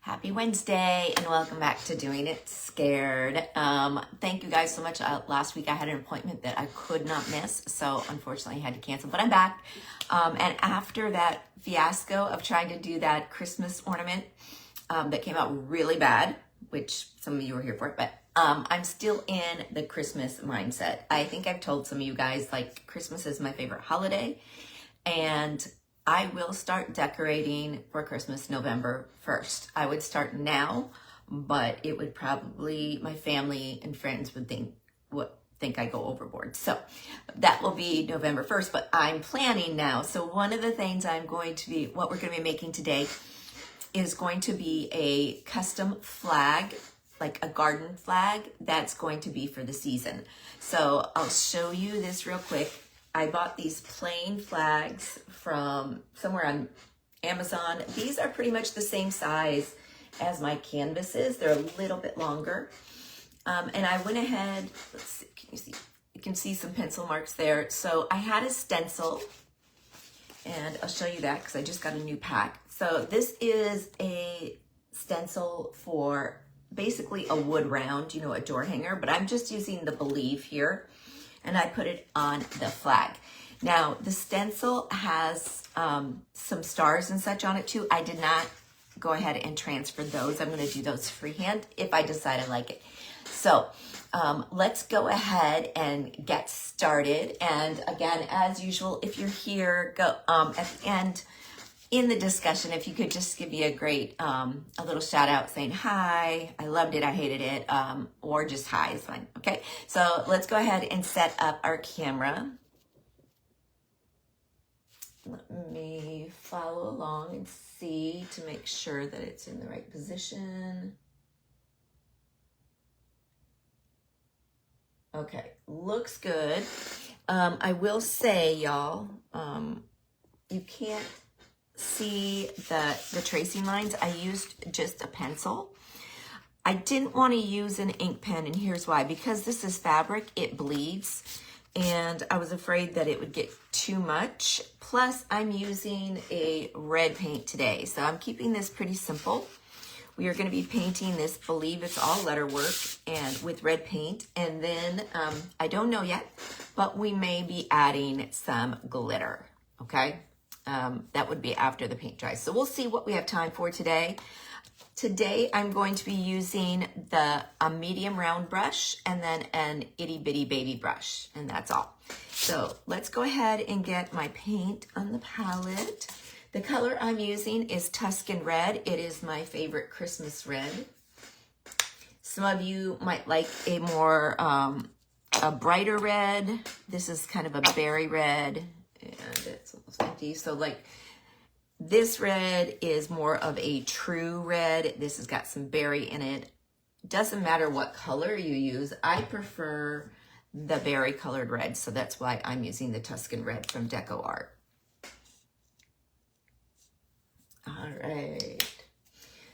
Happy Wednesday and welcome back to Doing It Scared. Thank you guys so much. Last week I had an appointment that I could not miss, so unfortunately I had to cancel, but I'm back. And after that fiasco of trying to do that Christmas ornament that came out really bad, which some of you were here for, but I'm still in the Christmas mindset. I think I've told some of you guys, like, Christmas is my favorite holiday, and I will start decorating for Christmas November 1st. I would start now, but it would probably, my family and friends would think I go overboard. So that will be November 1st, but I'm planning now. So one of the things what we're going to be making today is going to be a custom flag, like a garden flag that's going to be for the season. So I'll show you this real quick. I bought these plain flags from somewhere on Amazon. These are pretty much the same size as my canvases. They're a little bit longer. And I went ahead, let's see, can you see? You can see some pencil marks there. So I had a stencil, and I'll show you that because I just got a new pack. So this is a stencil for basically a wood round, a door hanger, but I'm just using the Believe here. And I put it on the flag. Now, the stencil has some stars and such on it too. I did not go ahead and transfer those. I'm going to do those freehand if I decide I like it. So let's go ahead and get started. And again, as usual, if you're here, go at the end in the discussion, if you could just give me a little shout out saying, hi, I loved it, I hated it, or just hi is fine, okay? So let's go ahead and set up our camera. Let me follow along and see to make sure that it's in the right position. Okay, looks good. I will say, y'all, you can't see the tracing lines. I used just a pencil. I didn't want to use an ink pen, and here's why. Because this is fabric, it bleeds, and I was afraid that it would get too much. Plus, I'm using a red paint today, so I'm keeping this pretty simple. We are going to be painting this, Believe it's all letter work, and with red paint, and then I don't know yet, but we may be adding some glitter, okay? That would be after the paint dries. So we'll see what we have time for today. Today, I'm going to be using a medium round brush and then an itty bitty baby brush, and that's all. So let's go ahead and get my paint on the palette. The color I'm using is Tuscan Red. It is my favorite Christmas red. Some of you might like a more, a brighter red. This is kind of a berry red. And it's almost empty. So like this red is more of a true red. This has got some berry in it. Doesn't matter what color you use. I prefer the berry colored red. So that's why I'm using the Tuscan Red from Deco Art. All right.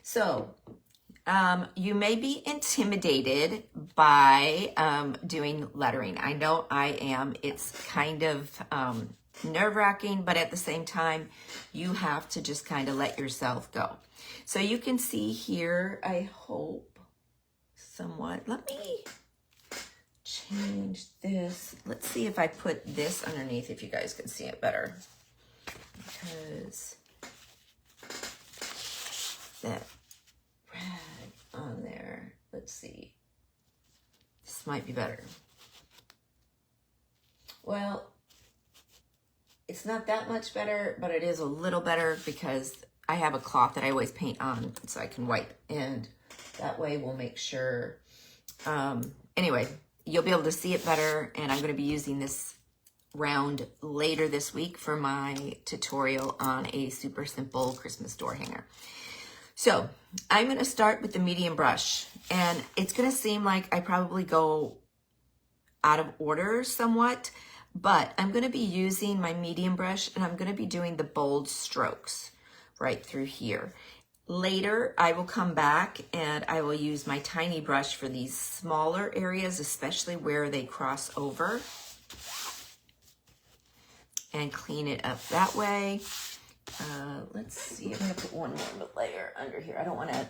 So you may be intimidated by doing lettering. I know I am. It's kind of nerve-wracking, but at the same time, you have to just kind of let yourself go. So you can see here, I hope, somewhat. Let me change this. Let's see if I put this underneath, if you guys can see it better. Because that red on there, let's see. This might be better. Well, it's not that much better, but it is a little better because I have a cloth that I always paint on so I can wipe, and that way we'll make sure. Anyway, you'll be able to see it better, and I'm going to be using this round later this week for my tutorial on a super simple Christmas door hanger. So I'm going to start with the medium brush, and it's going to seem like I probably go out of order somewhat, but I'm going to be using my medium brush, and I'm going to be doing the bold strokes right through here. Later, I will come back and I will use my tiny brush for these smaller areas, especially where they cross over, and clean it up that way. Let's see, I'm going to put one more layer under here. I don't want to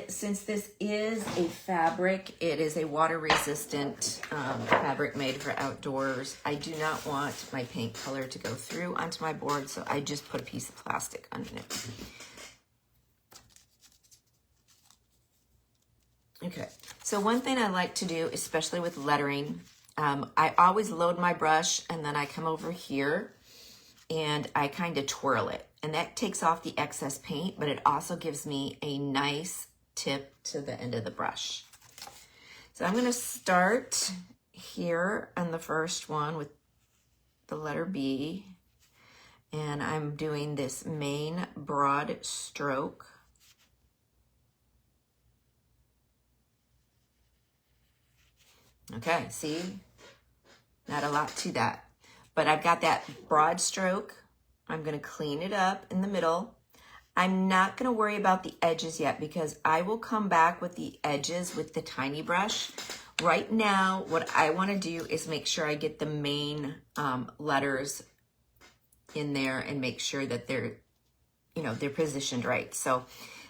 Since this is a fabric, it is a water resistant fabric made for outdoors. I do not want my paint color to go through onto my board, so I just put a piece of plastic underneath. Okay, so one thing I like to do, especially with lettering, I always load my brush and then I come over here and I kind of twirl it. And that takes off the excess paint, but it also gives me a nice tip to the end of the brush. So I'm gonna start here on the first one with the letter B. And I'm doing this main broad stroke. Okay, see? Not a lot to that. But I've got that broad stroke. I'm gonna clean it up in the middle. I'm not gonna worry about the edges yet because I will come back with the edges with the tiny brush. Right now, what I wanna do is make sure I get the main letters in there and make sure that they're, you know, they're positioned right. So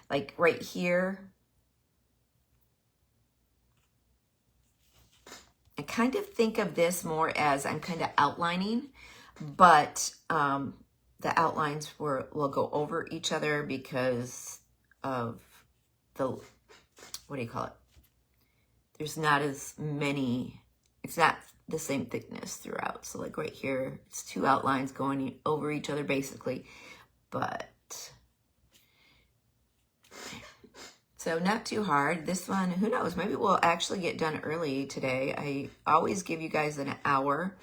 like right here, I kind of think of this more as I'm kind of outlining, but the outlines will go over each other because of the, what do you call it? There's not as many, it's not the same thickness throughout. So like right here, it's two outlines going over each other basically, but so not too hard. This one, who knows, maybe we'll actually get done early today. I always give you guys an hour.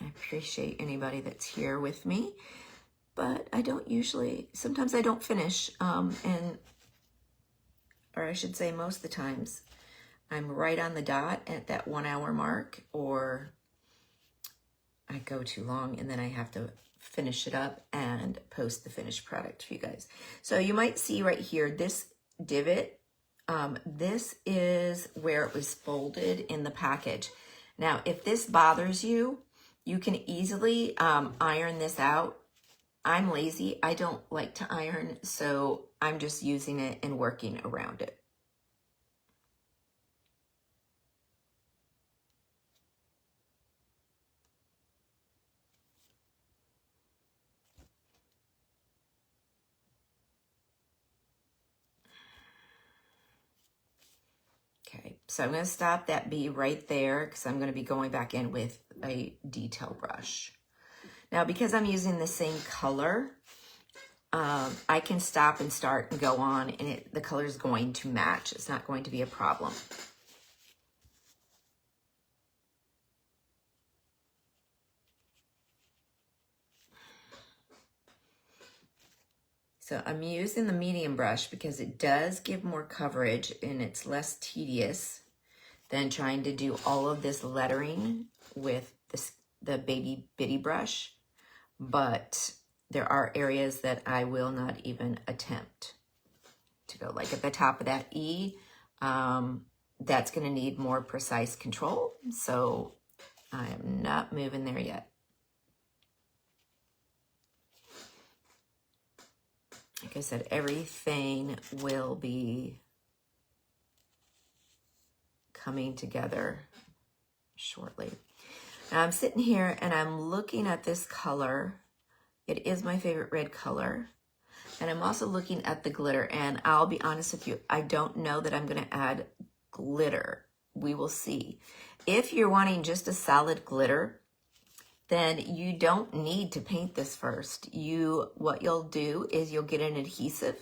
I appreciate anybody that's here with me, but I don't usually, sometimes I don't finish, or I should say most of the times, I'm right on the dot at that 1 hour mark, or I go too long and then I have to finish it up and post the finished product for you guys. So you might see right here, this divot, this is where it was folded in the package. Now, if this bothers you, you can easily iron this out. I'm lazy, I don't like to iron, so I'm just using it and working around it. Okay, so I'm going to stop that B right there because I'm going to be going back in with a detail brush. Now, because I'm using the same color, I can stop and start and go on, and the color is going to match. It's not going to be a problem. So I'm using the medium brush because it does give more coverage and it's less tedious than trying to do all of this lettering with the baby bitty brush. But there are areas that I will not even attempt to go. Like at the top of that E, that's going to need more precise control. So I am not moving there yet. Like I said, everything will be coming together shortly. Now I'm sitting here and I'm looking at this color. It is my favorite red color. And I'm also looking at the glitter. And I'll be honest with you, I don't know that I'm going to add glitter. We will see. If you're wanting just a solid glitter, then you don't need to paint this first. What you'll do is you'll get an adhesive.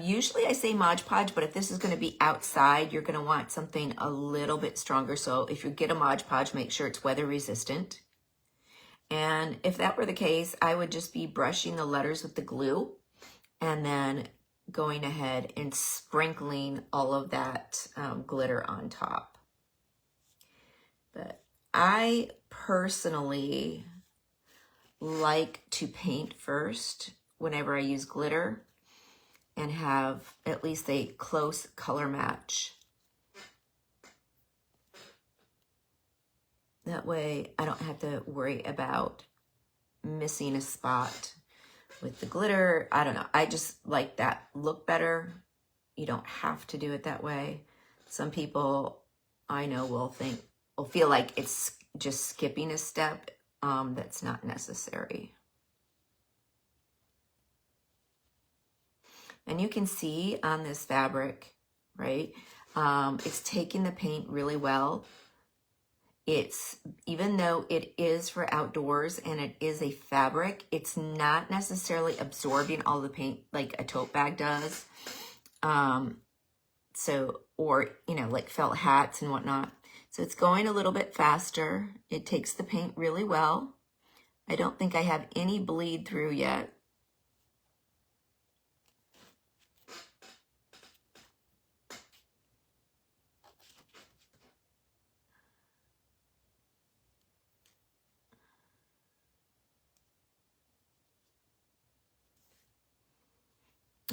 Usually I say Mod Podge, but if this is going to be outside, you're going to want something a little bit stronger. So if you get a Mod Podge, make sure it's weather resistant. And if that were the case, I would just be brushing the letters with the glue and then going ahead and sprinkling all of that glitter on top. But I personally like to paint first whenever I use glitter and have at least a close color match. That way I don't have to worry about missing a spot with the glitter. I don't know. I just like that look better. You don't have to do it that way. Some people I know will feel like it's just skipping a step. That's not necessary. And you can see on this fabric, right? It's taking the paint really well. Even though it is for outdoors and it is a fabric, it's not necessarily absorbing all the paint like a tote bag does. Or, like felt hats and whatnot. So it's going a little bit faster. It takes the paint really well. I don't think I have any bleed through yet.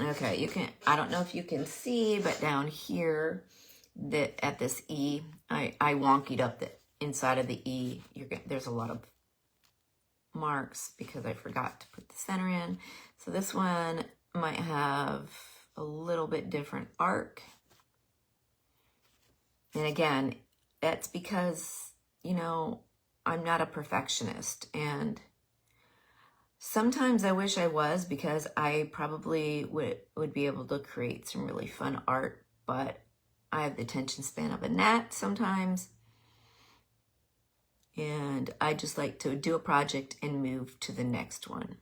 Okay, I don't know if you can see, but down here at this E, I wonkied up the inside of the E. There's a lot of marks because I forgot to put the center in. So this one might have a little bit different arc. And again, that's because, I'm not a perfectionist, and sometimes I wish I was, because I probably would be able to create some really fun art, but I have the attention span of a gnat sometimes. And I just like to do a project and move to the next one.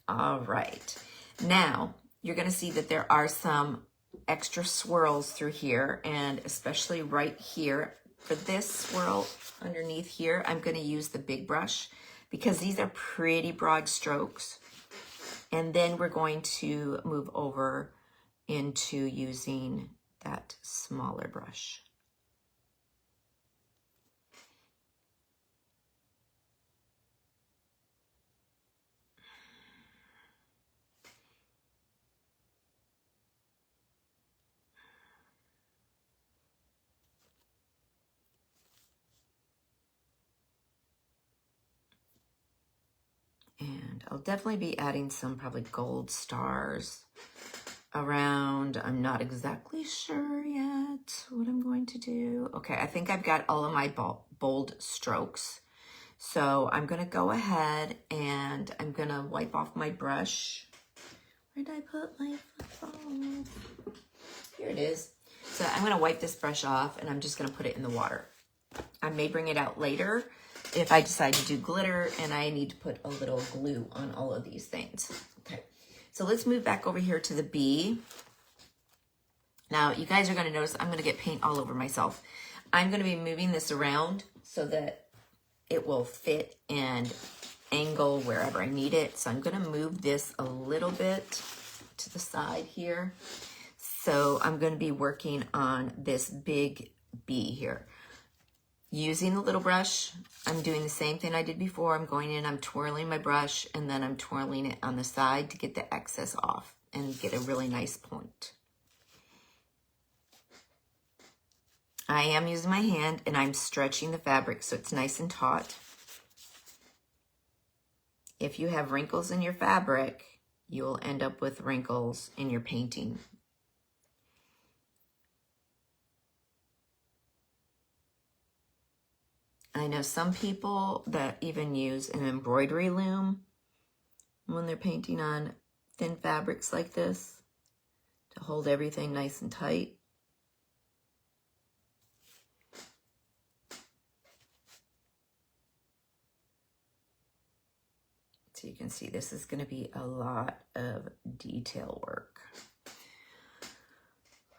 All right. Now, you're going to see that there are some extra swirls through here, and especially right here. For this swirl underneath here, I'm going to use the big brush because these are pretty broad strokes. And then we're going to move over into using that smaller brush. And I'll definitely be adding some probably gold stars around. I'm not exactly sure yet what I'm going to do. Okay, I think I've got all of my bold strokes. So I'm going to go ahead and I'm going to wipe off my brush. Where did I put my phone? Here it is. So I'm going to wipe this brush off and I'm just going to put it in the water. I may bring it out later if I decide to do glitter and I need to put a little glue on all of these things. Okay, so let's move back over here to the bee. Now, you guys are going to notice I'm going to get paint all over myself. I'm going to be moving this around so that it will fit and angle wherever I need it. So I'm going to move this a little bit to the side here. So I'm going to be working on this big bee here. Using the little brush, I'm doing the same thing I did before. I'm going in, I'm twirling my brush, and then I'm twirling it on the side to get the excess off and get a really nice point. I am using my hand and I'm stretching the fabric so it's nice and taut. If you have wrinkles in your fabric, you will end up with wrinkles in your painting. I know some people that even use an embroidery loom when they're painting on thin fabrics like this to hold everything nice and tight. So you can see this is going to be a lot of detail work.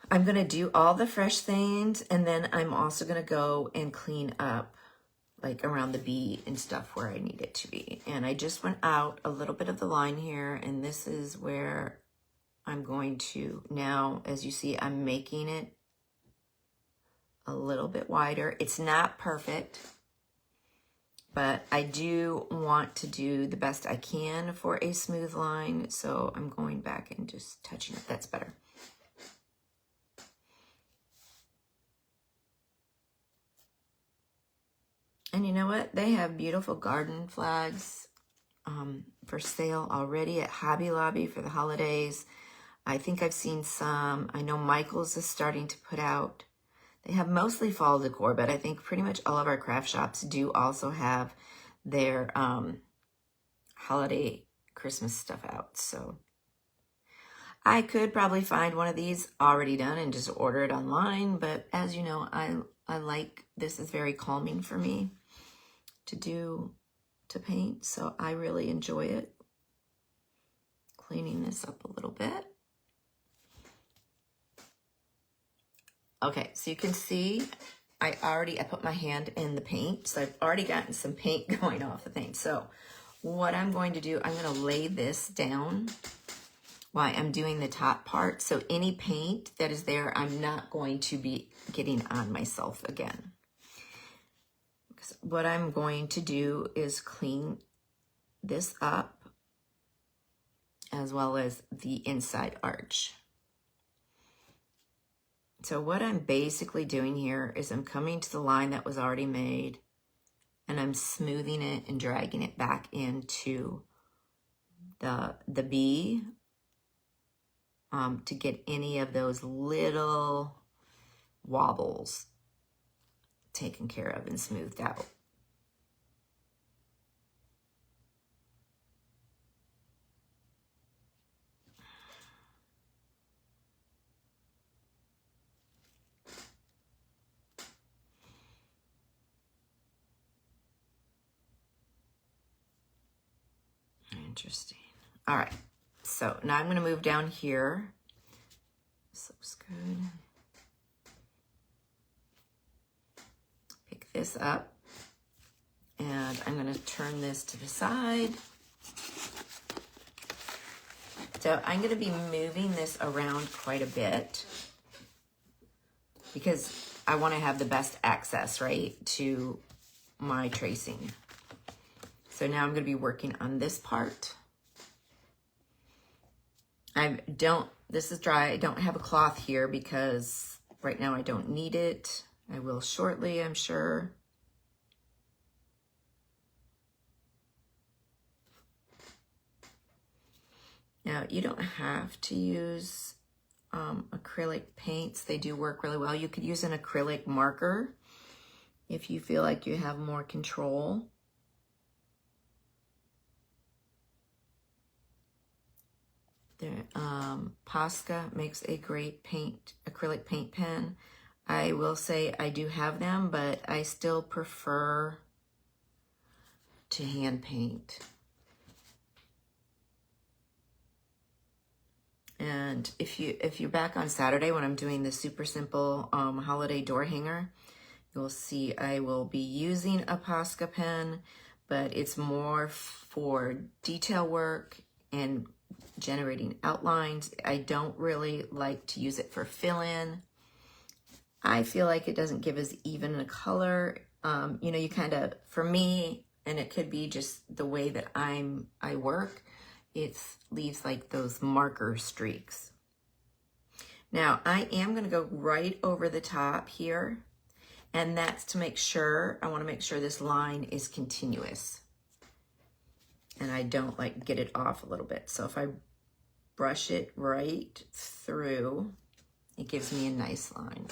I'm going to do all the fresh things, and then I'm also going to go and clean up like around the bee and stuff where I need it to be. And I just went out a little bit of the line here, and this is where I'm going to, now as you see, I'm making it a little bit wider. It's not perfect, but I do want to do the best I can for a smooth line. So I'm going back and just touching it. That's better. And you know what? They have beautiful garden flags for sale already at Hobby Lobby for the holidays. I think I've seen some. I know Michael's is starting to put out. They have mostly fall decor, but I think pretty much all of our craft shops do also have their holiday Christmas stuff out. So I could probably find one of these already done and just order it online. But as you know, I like, this is very calming for me to paint. So I really enjoy it. Cleaning this up a little bit. Okay, so you can see I put my hand in the paint. So I've already gotten some paint going off the thing. So what I'm going to do, I'm going to lay this down while I'm doing the top part. So any paint that is there, I'm not going to be getting on myself again. What I'm going to do is clean this up as well as the inside arch. So what I'm basically doing here is I'm coming to the line that was already made and I'm smoothing it and dragging it back into the B to get any of those little wobbles taken care of and smoothed out. Interesting. All right. So now I'm going to move down here. This looks good. Pick this up. And I'm going to turn this to the side. So I'm going to be moving this around quite a bit because I want to have the best access, right, to my tracing. So now I'm going to be working on this part. This is dry. I don't have a cloth here because right now I don't need it. I will shortly, I'm sure. Now, you don't have to use acrylic paints. They do work really well. You could use an acrylic marker if you feel like you have more control. Posca makes a great acrylic paint pen. I will say I do have them, but I still prefer to hand paint. And if you're back on Saturday when I'm doing the super simple holiday door hanger, you'll see I will be using a Posca pen, but it's more for detail work and generating outlines. I don't really like to use it for fill-in. I feel like it doesn't give as even a color. You know, you kind of, for me, and it could be just the way that I work, it leaves like those marker streaks. Now, I am going to go right over the top here, and that's to make sure, I want to make sure this line is continuous. And I don't like get it off a little bit. So if I brush it right through, it gives me a nice line.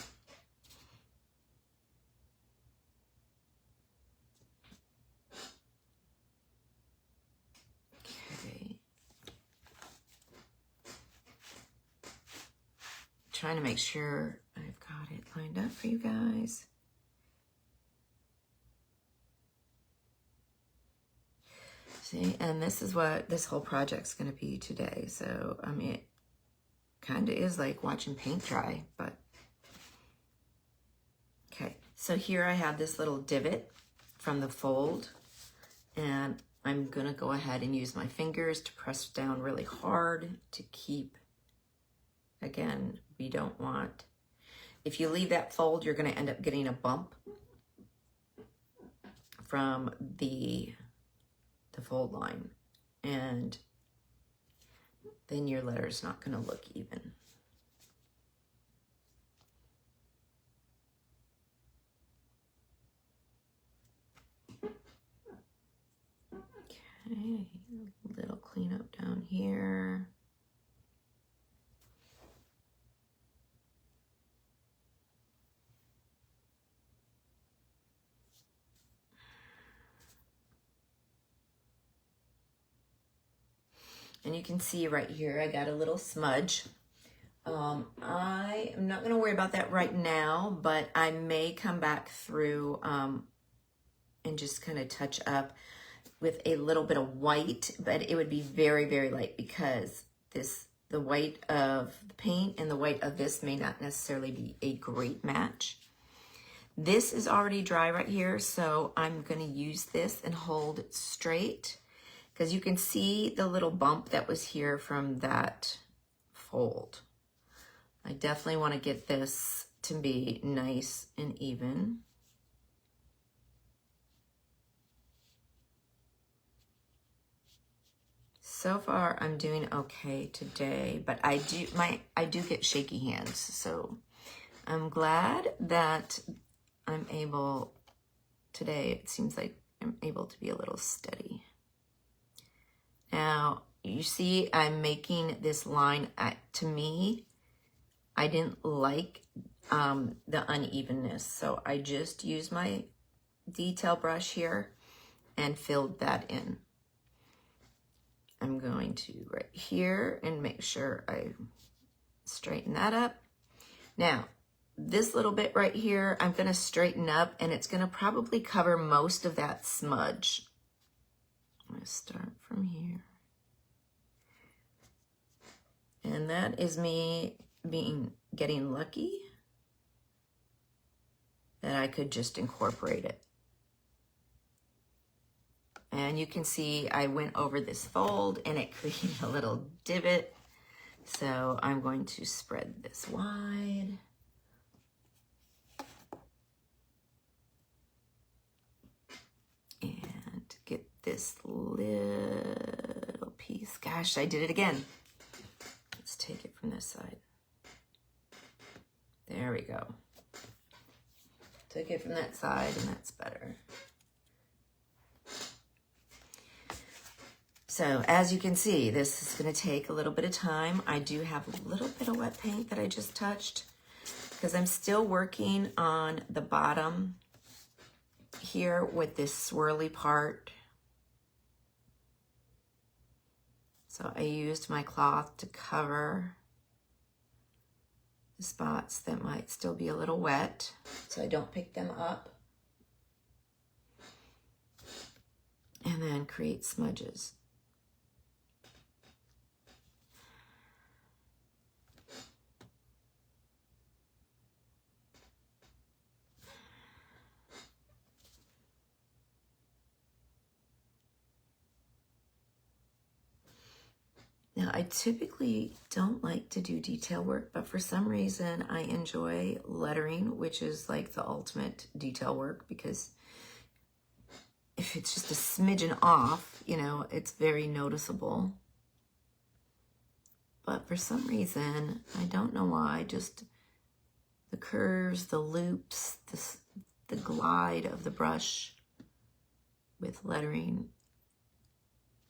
Okay. Trying to make sure I've got it lined up for you guys. See, and this is what this whole project's going to be today. So, I mean, it kind of is like watching paint dry, but okay. So here I have this little divot from the fold, and I'm going to go ahead and use my fingers to press down really hard to keep, again, we don't want, if you leave that fold, you're going to end up getting a bump from the fold line, and then your letter's not going to look even. Okay, a little cleanup down here. And you can see right here, I got a little smudge. I am not going to worry about that right now, but I may come back through and just kind of touch up with a little bit of white, but it would be very, very light because the white of the paint and the white of this may not necessarily be a great match. This is already dry right here, so I'm going to use this and hold it straight because you can see the little bump that was here from that fold. I definitely want to get this to be nice and even. So far, I'm doing okay today, but I do get shaky hands, so I'm glad that I'm able today. It seems like I'm able to be a little steady. Now, you see, I'm making this line. To me, I didn't like the unevenness, so I just used my detail brush here and filled that in. I'm going to right here and make sure I straighten that up. Now, this little bit right here, I'm going to straighten up, and it's going to probably cover most of that smudge. I'm going to start from here. And that is me getting lucky that I could just incorporate it. And you can see I went over this fold and it created a little divot. So I'm going to spread this wide. And get this little piece. Gosh, I did it again. Let's take it from this side. There we go. Took it from that side, and that's better. So as you can see, this is going to take a little bit of time. I do have a little bit of wet paint that I just touched because I'm still working on the bottom here with this swirly part. So I used my cloth to cover the spots that might still be a little wet so I don't pick them up. And then create smudges. Now, I typically don't like to do detail work, but for some reason I enjoy lettering, which is like the ultimate detail work, because if it's just a smidgen off, you know, it's very noticeable. But for some reason, I don't know why, just the curves, the loops, the glide of the brush with lettering,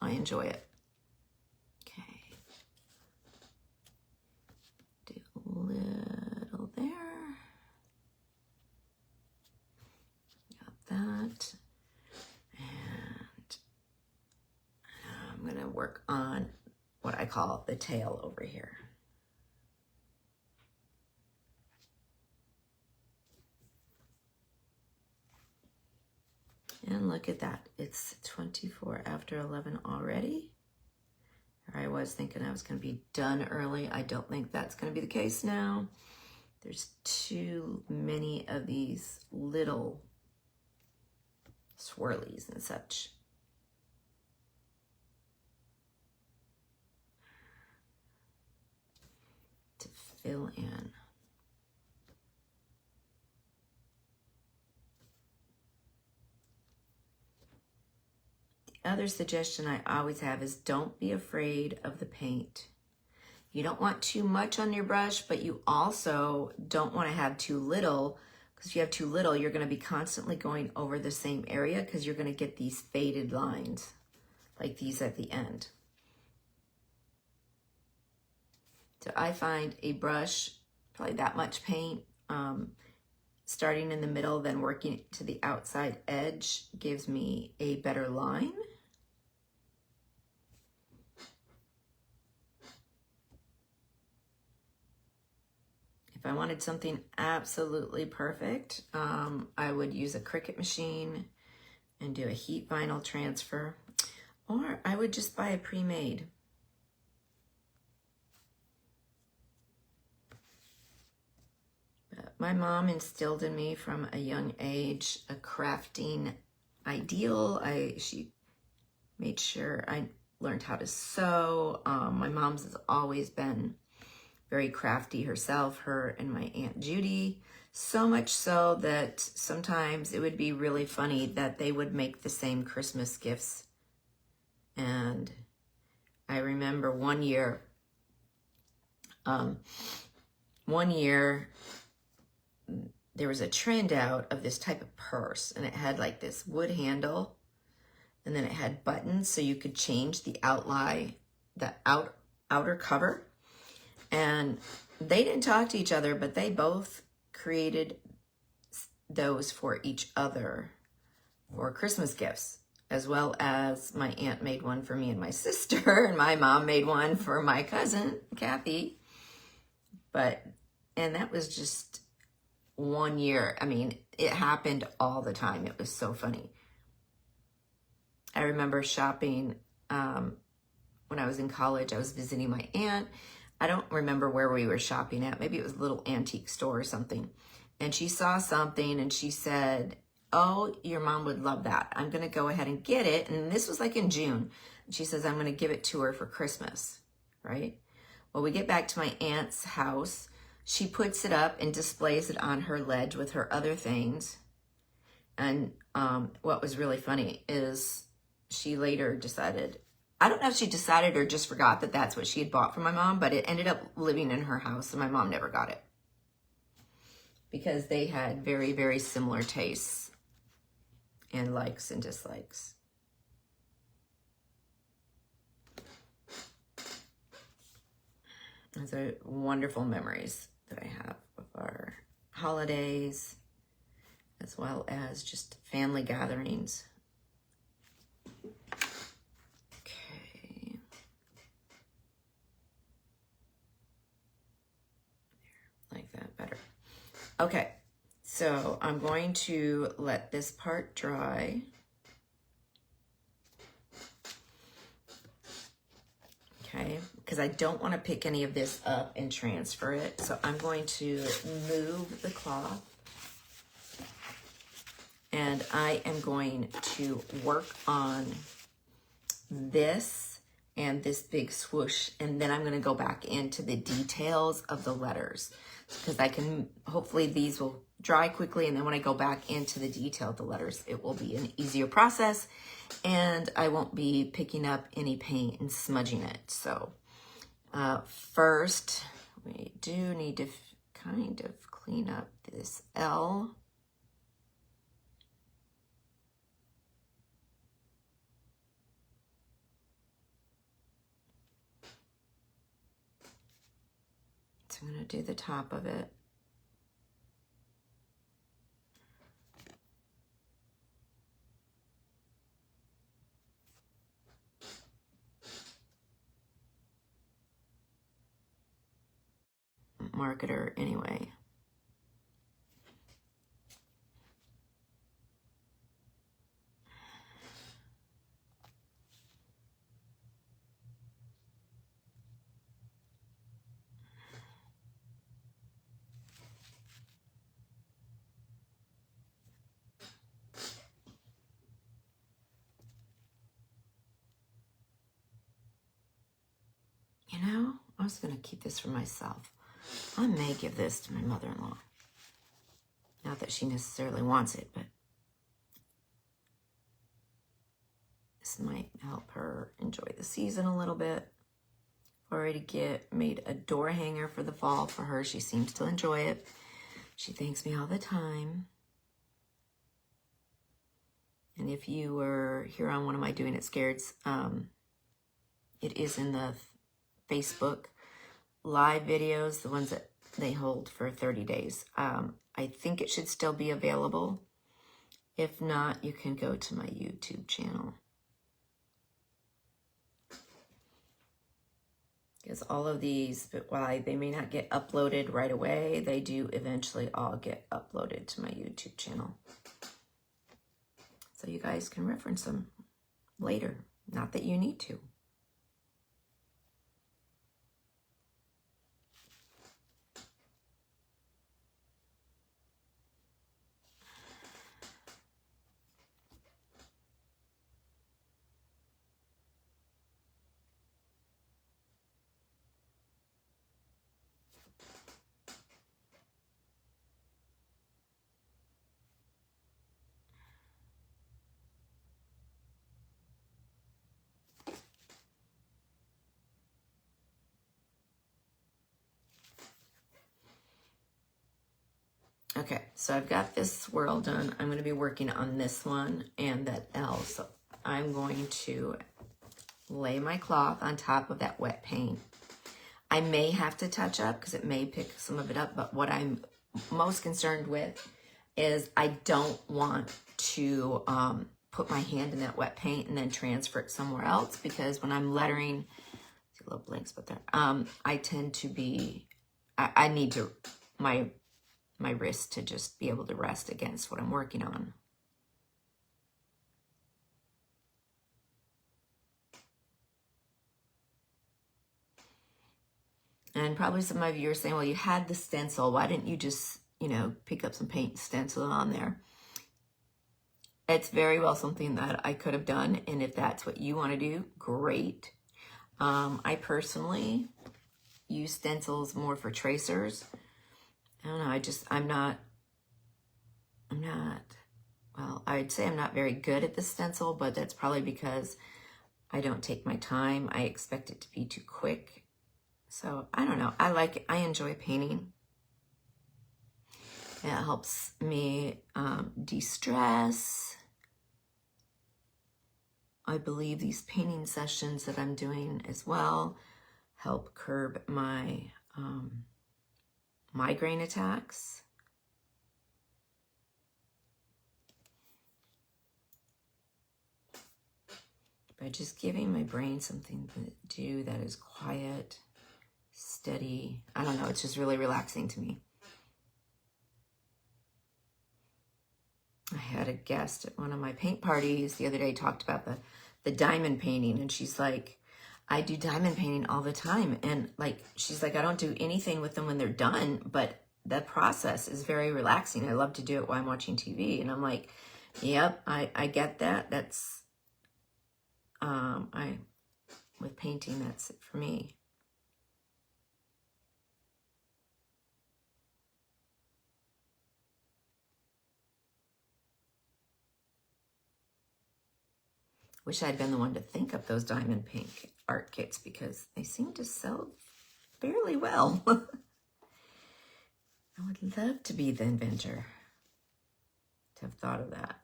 I enjoy it. Little there. Got that. And I'm going to work on what I call the tail over here. And look at that. It's 24 after 11 already. I was thinking I was going to be done early. I don't think that's going to be the case now. There's too many of these little swirlies and such. To fill in. Other suggestion I always have is don't be afraid of the paint. You don't want too much on your brush, but you also don't want to have too little, because if you have too little, you're going to be constantly going over the same area because you're going to get these faded lines like these at the end. So I find a brush, probably that much paint, starting in the middle, then working to the outside edge gives me a better line. If I wanted something absolutely perfect, I would use a Cricut machine and do a heat vinyl transfer, or I would just buy a pre-made. My mom instilled in me from a young age a crafting ideal. She made sure I learned how to sew. My mom's has always been very crafty herself, her and my Aunt Judy. So much so that sometimes it would be really funny that they would make the same Christmas gifts. And I remember one year there was a trend out of this type of purse, and it had like this wood handle, and then it had buttons so you could change the outline, the outer cover. And they didn't talk to each other, but they both created those for each other for Christmas gifts, as well as my aunt made one for me and my sister, and my mom made one for my cousin, Kathy. And that was just one year. I mean, it happened all the time. It was so funny. I remember shopping when I was in college. I was visiting my aunt. I don't remember where we were shopping at. Maybe it was a little antique store or something. And she saw something and she said, "Oh, your mom would love that. I'm going to go ahead and get it." And this was like in June. And she says, "I'm going to give it to her for Christmas," right? Well, we get back to my aunt's house. She puts it up and displays it on her ledge with her other things. And what was really funny is she later decided, I don't know if she decided or just forgot that that's what she had bought for my mom, but it ended up living in her house and my mom never got it. Because they had very, very similar tastes and likes and dislikes. Those are wonderful memories that I have of our holidays, as well as just family gatherings. Okay. Like that better. Okay, so I'm going to let this part dry. Okay, because I don't want to pick any of this up and transfer it. So I'm going to move the cloth. And I am going to work on this and this big swoosh. And then I'm going to go back into the details of the letters. Because I can, hopefully these will dry quickly. And then when I go back into the detail of the letters, it will be an easier process. And I won't be picking up any paint and smudging it. So first, we do need to kind of clean up this L. So I'm going to do the top of it. Marketer anyway. You know, I was going to keep this for myself. I may give this to my mother-in-law. Not that she necessarily wants it, but this might help her enjoy the season a little bit. Already made a door hanger for the fall for her. She seems to enjoy it. She thanks me all the time. And if you were here on one of my Doing It Scareds, it is in the Facebook live videos, the ones that they hold for 30 days. I think it should still be available. If not, you can go to my YouTube channel. Because all of these, but while they may not get uploaded right away, they do eventually all get uploaded to my YouTube channel. So you guys can reference them later. Not that you need to. Okay, so I've got this swirl done. I'm going to be working on this one and that L. So I'm going to lay my cloth on top of that wet paint. I may have to touch up because it may pick some of it up, but what I'm most concerned with is I don't want to put my hand in that wet paint and then transfer it somewhere else, because when I'm lettering, see a little blank spot there, I tend to be, I need to, my wrist to just be able to rest against what I'm working on. And probably some of you are saying, well, you had the stencil. Why didn't you just, pick up some paint and stencil it on there? It's very well something that I could have done. And if that's what you want to do, great. I personally use stencils more for tracers. I don't know. Well, I'd say I'm not very good at the stencil, but that's probably because I don't take my time. I expect it to be too quick. So I don't know. I like it. I enjoy painting. It helps me de-stress. I believe these painting sessions that I'm doing as well help curb my migraine attacks. By just giving my brain something to do that is quiet, steady. I don't know, it's just really relaxing to me. I had a guest at one of my paint parties the other day talked about the diamond painting, and she's like, I do diamond painting all the time. And she's like, I don't do anything with them when they're done, but the process is very relaxing. I love to do it while I'm watching TV. And I'm like, yep, I get that. That's, with painting, that's it for me. Wish I'd been the one to think up those diamond paint art kits, because they seem to sell fairly well. I would love to be the inventor, to have thought of that.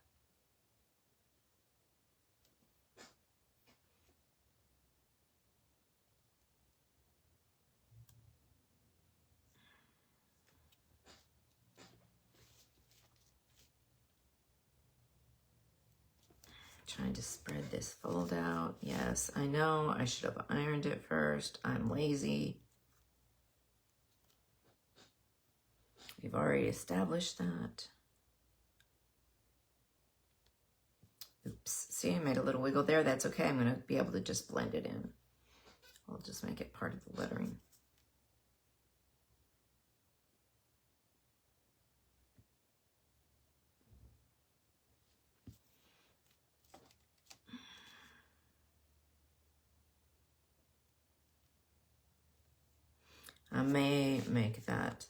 Trying to spread this fold out. Yes, I know I should have ironed it first. I'm lazy. We've already established that. Oops, see, I made a little wiggle there. That's okay. I'm going to be able to just blend it in. I'll just make it part of the lettering. I may make that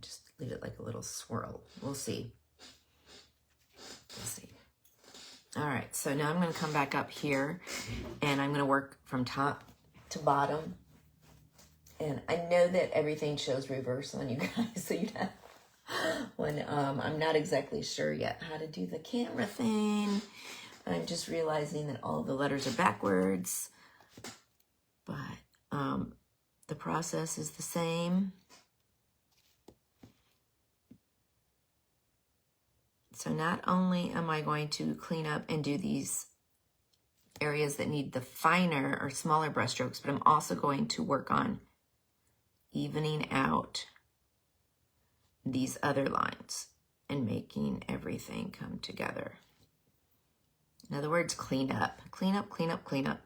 just leave it like a little swirl. We'll see. We'll see. All right, so now I'm going to come back up here, and I'm going to work from top to bottom. And I know that everything shows reverse on you guys, so when I'm not exactly sure yet how to do the camera thing. I'm just realizing that all the letters are backwards, but the process is the same. So not only am I going to clean up and do these areas that need the finer or smaller brush strokes, but I'm also going to work on evening out these other lines and making everything come together. In other words, clean up, clean up, clean up, clean up.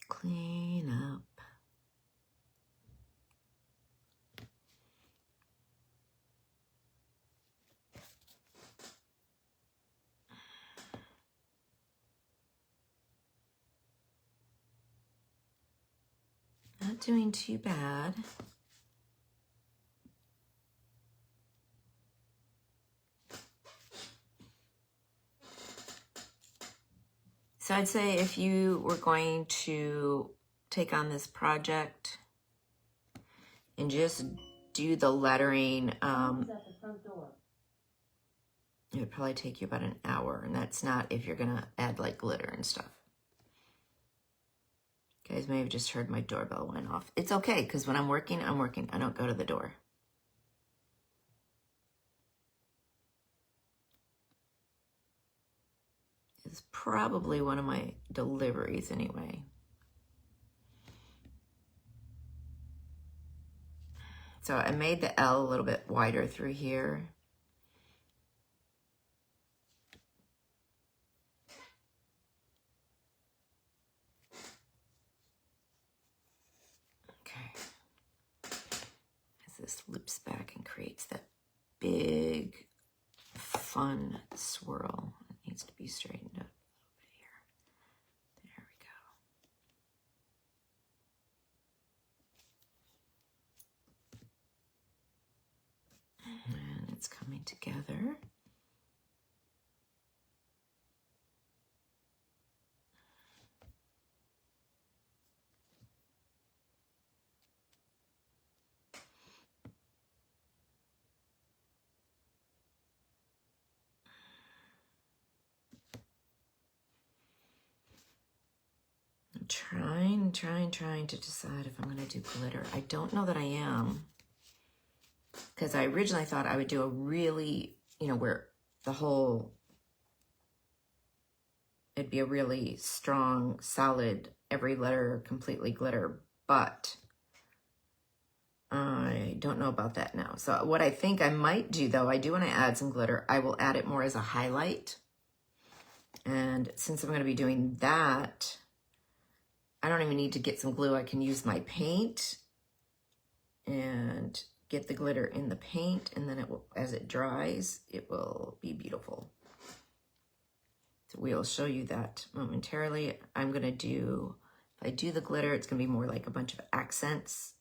Clean up. Not doing too bad. So I'd say if you were going to take on this project and just do the lettering, it would probably take you about an hour, and that's not if you're gonna add like glitter and stuff. You guys may have just heard my doorbell went off. It's okay, because when I'm working, I'm working. I don't go to the door. It's probably one of my deliveries anyway. So I made the L a little bit wider through here. Okay. As this loops back and creates that big, fun swirl. It needs to be straightened up a little bit here. There we go. And it's coming together. I'm trying to decide if I'm going to do glitter. I don't know that I am, because I originally thought I would do a really, where the whole, it'd be a really strong, solid, every letter completely glitter, but I don't know about that now. So what I think I might do, though, I do want to add some glitter. I will add it more as a highlight. And since I'm going to be doing that, I don't even need to get some glue. I can use my paint and get the glitter in the paint, and then it will, as it dries, it will be beautiful. So we'll show you that momentarily. I'm going to do, if I do the glitter, it's going to be more like a bunch of accents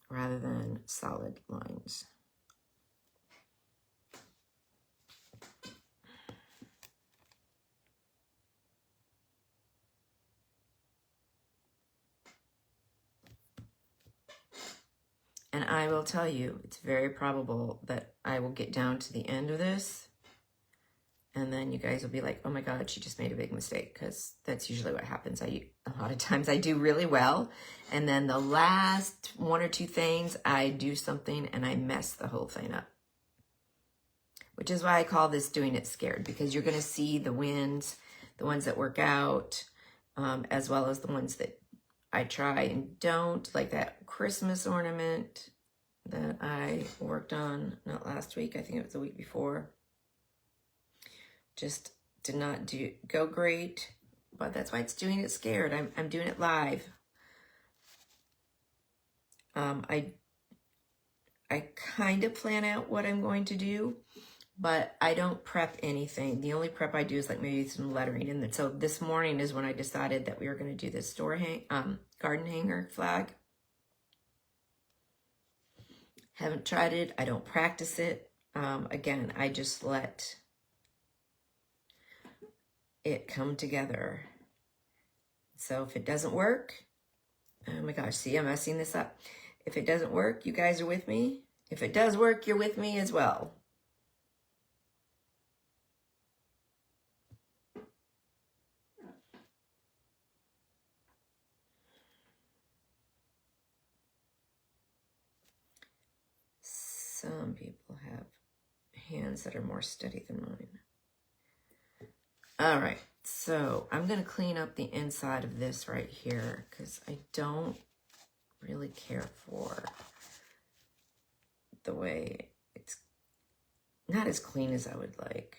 rather than solid lines. And I will tell you, it's very probable that I will get down to the end of this, and then you guys will be like, oh my God, she just made a big mistake, because that's usually what happens. A lot of times I do really well, and then the last one or two things, I do something and I mess the whole thing up. Which is why I call this doing it scared, because you're going to see the wins, the ones that work out, as well as the ones that I try and don't, like that Christmas ornament that I worked on, not last week, I think it was the week before. Just did not go great, but that's why it's doing it scared. I'm doing it live. I kind of plan out what I'm going to do, but I don't prep anything. The only prep I do is like maybe some lettering. And so this morning is when I decided that we were going to do this garden hanger flag. Haven't tried it. I don't practice it. Again, I just let it come together. So if it doesn't work, oh my gosh, see, I'm messing this up. If it doesn't work, you guys are with me. If it does work, you're with me as well. Some people have hands that are more steady than mine. All right, so I'm going to clean up the inside of this right here because I don't really care for the way it's not as clean as I would like.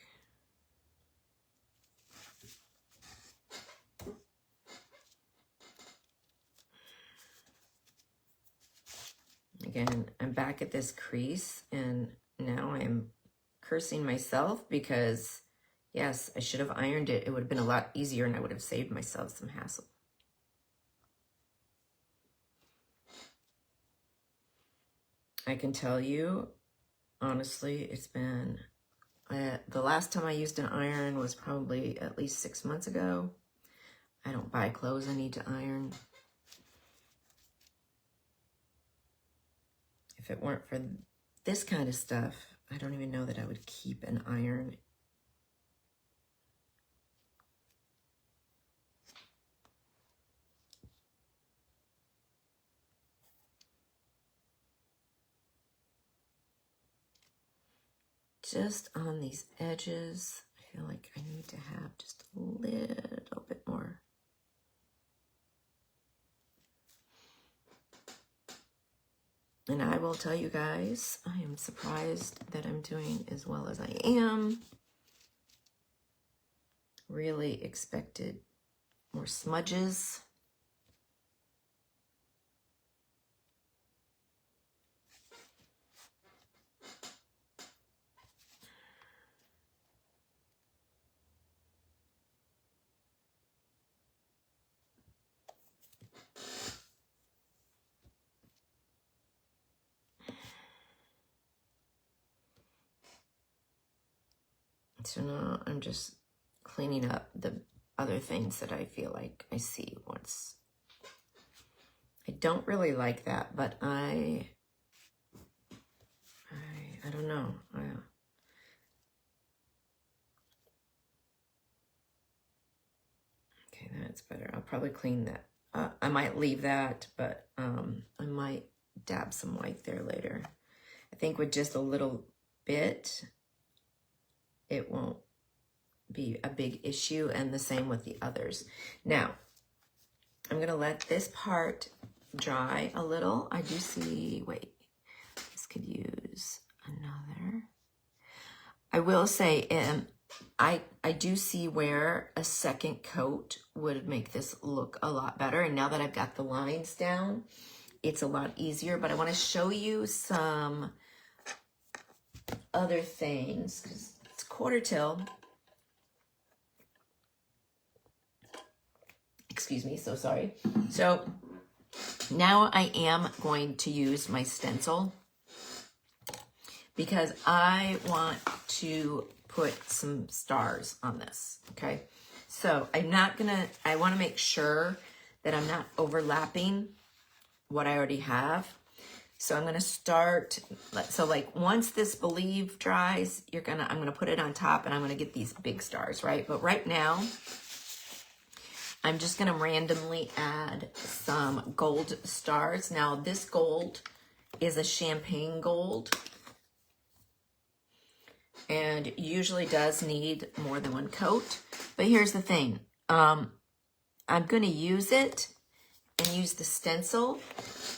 Again, I'm back at this crease and now I'm cursing myself because yes, I should have ironed it. It would have been a lot easier and I would have saved myself some hassle. I can tell you, honestly, it's been, the last time I used an iron was probably at least 6 months ago. I don't buy clothes I need to iron. If it weren't for this kind of stuff, I don't even know that I would keep an iron. Just on these edges, I feel like I need to have just a little bit more. And I will tell you guys, I am surprised that I'm doing as well as I am. Really expected more smudges. So now I'm just cleaning up the other things that I feel like I see once. I don't really like that, but I don't know. Okay, that's better. I'll probably clean that. I might leave that, but I might dab some white there later. I think with just a little bit, it won't be a big issue, and the same with the others. Now, I'm going to let this part dry a little. I do see, wait, this could use another. I will say, I do see where a second coat would make this look a lot better. And now that I've got the lines down, it's a lot easier. But I want to show you some other things because it's quarter till. Excuse me, so sorry. So now I am going to use my stencil because I want to put some stars on this, okay? So I want to make sure that I'm not overlapping what I already have. So I'm going to start, so like once this Believe dries, I'm going to put it on top and I'm going to get these big stars, right? But right now, I'm just going to randomly add some gold stars. Now this gold is a champagne gold and usually does need more than one coat. But here's the thing. I'm going to use it and use the stencil.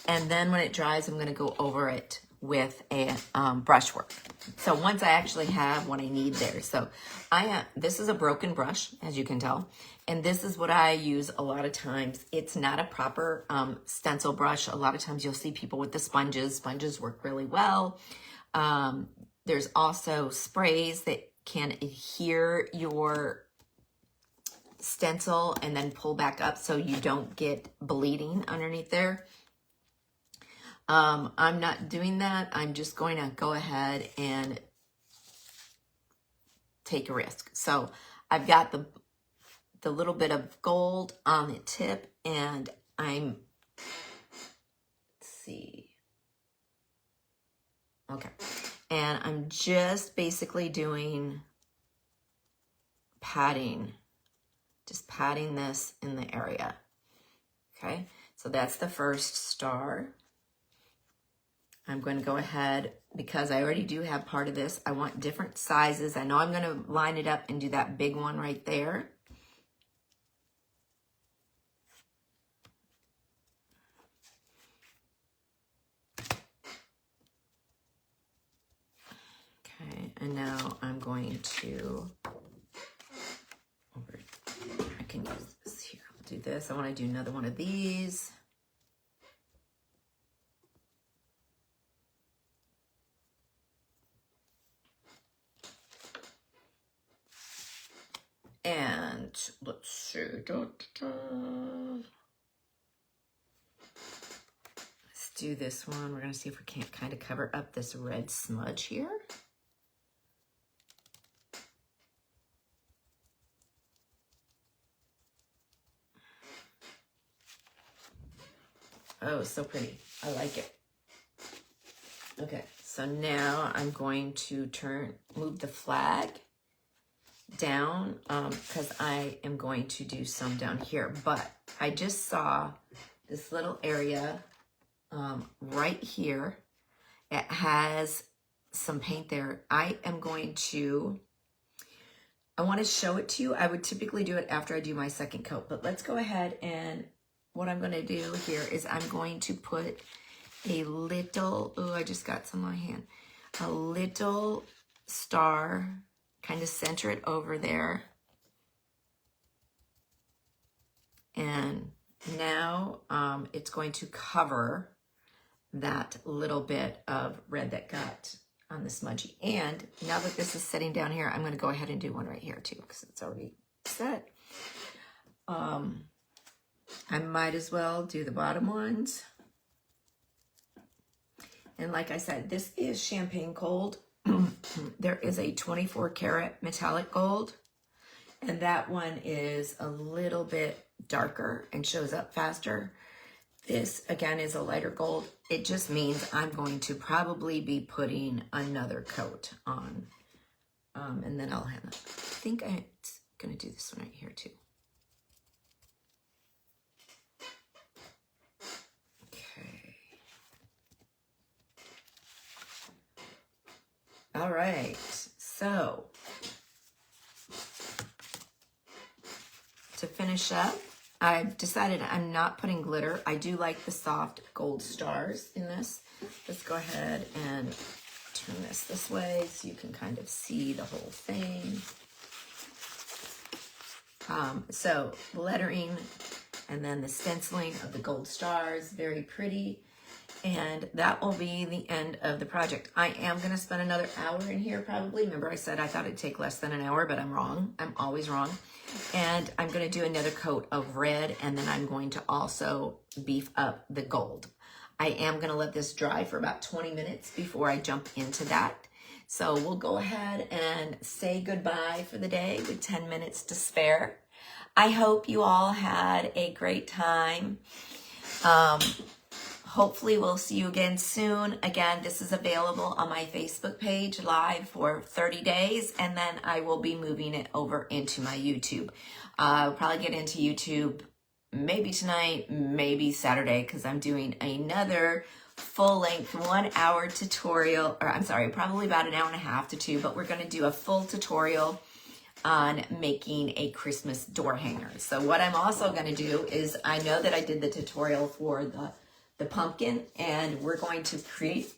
And then when it dries, I'm going to go over it with a brushwork. So once I actually have what I need there. So this is a broken brush, as you can tell. And this is what I use a lot of times. It's not a proper stencil brush. A lot of times you'll see people with the sponges. Sponges work really well. There's also sprays that can adhere your stencil and then pull back up so you don't get bleeding underneath there. I'm not doing that. I'm just going to go ahead and take a risk. So I've got the little bit of gold on the tip, and let's see. Okay. And I'm just basically doing padding, just patting this in the area. Okay. So that's the first star. I'm going to go ahead, because I already do have part of this. I want different sizes. I know I'm going to line it up and do that big one right there. Okay, and now I'm going to, I can use this here. I'll do this. I want to do another one of these. And let's see. Let's do this one. We're going to see if we can't kind of cover up this red smudge here. Oh, so pretty. I like it. Okay, so now I'm going to move the flag down, because I am going to do some down here. But I just saw this little area right here. It has some paint there. I want to show it to you. I would typically do it after I do my second coat, but let's go ahead, and what I'm going to do here is I'm going to put a little, oh, I just got some on my hand, a little star, kind of center it over there. And now it's going to cover that little bit of red that got on the smudgy. And now that this is sitting down here, I'm going to go ahead and do one right here too, because it's already set. I might as well do the bottom ones. And like I said, this is champagne gold. There is a 24 karat metallic gold, and that one is a little bit darker and shows up faster. This again is a lighter gold. It just means I'm going to probably be putting another coat on, and then I'll have, I think I'm gonna do this one right here too. All right, so to finish up, I've decided I'm not putting glitter. I do like the soft gold stars in this. Let's go ahead and turn this way so you can kind of see the whole thing. So lettering and then the stenciling of the gold stars, very pretty. And that will be the end of the project. I am going to spend another hour in here probably. Remember I said I thought it'd take less than an hour, but I'm wrong. I'm always wrong. And I'm going to do another coat of red, and then I'm going to also beef up the gold. I am going to let this dry for about 20 minutes before I jump into that. So we'll go ahead and say goodbye for the day with 10 minutes to spare. I hope you all had a great time. Hopefully we'll see you again soon. Again, this is available on my Facebook page live for 30 days, and then I will be moving it over into my YouTube. I'll probably get into YouTube maybe tonight, maybe Saturday, because I'm doing another full-length 1 hour tutorial, or I'm sorry, probably about an hour and a half to 2, but we're going to do a full tutorial on making a Christmas door hanger. So what I'm also going to do is, I know that I did the tutorial for the pumpkin, and we're going to create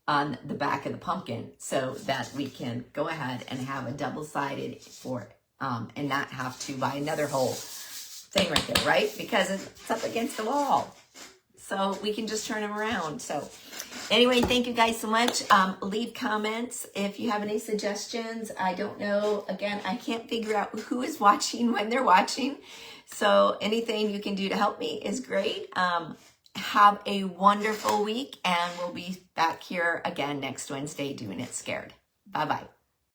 on the back of the pumpkin so that we can go ahead and have a double-sided for and not have to buy another whole thing right there, right? Because it's up against the wall. so we can just turn them around. So anyway, thank you guys so much. Leave comments if you have any suggestions. I don't know. Again, I can't figure out who is watching when they're watching. So anything you can do to help me is great. Have a wonderful week, and we'll be back here again next Wednesday doing it scared. Bye-bye.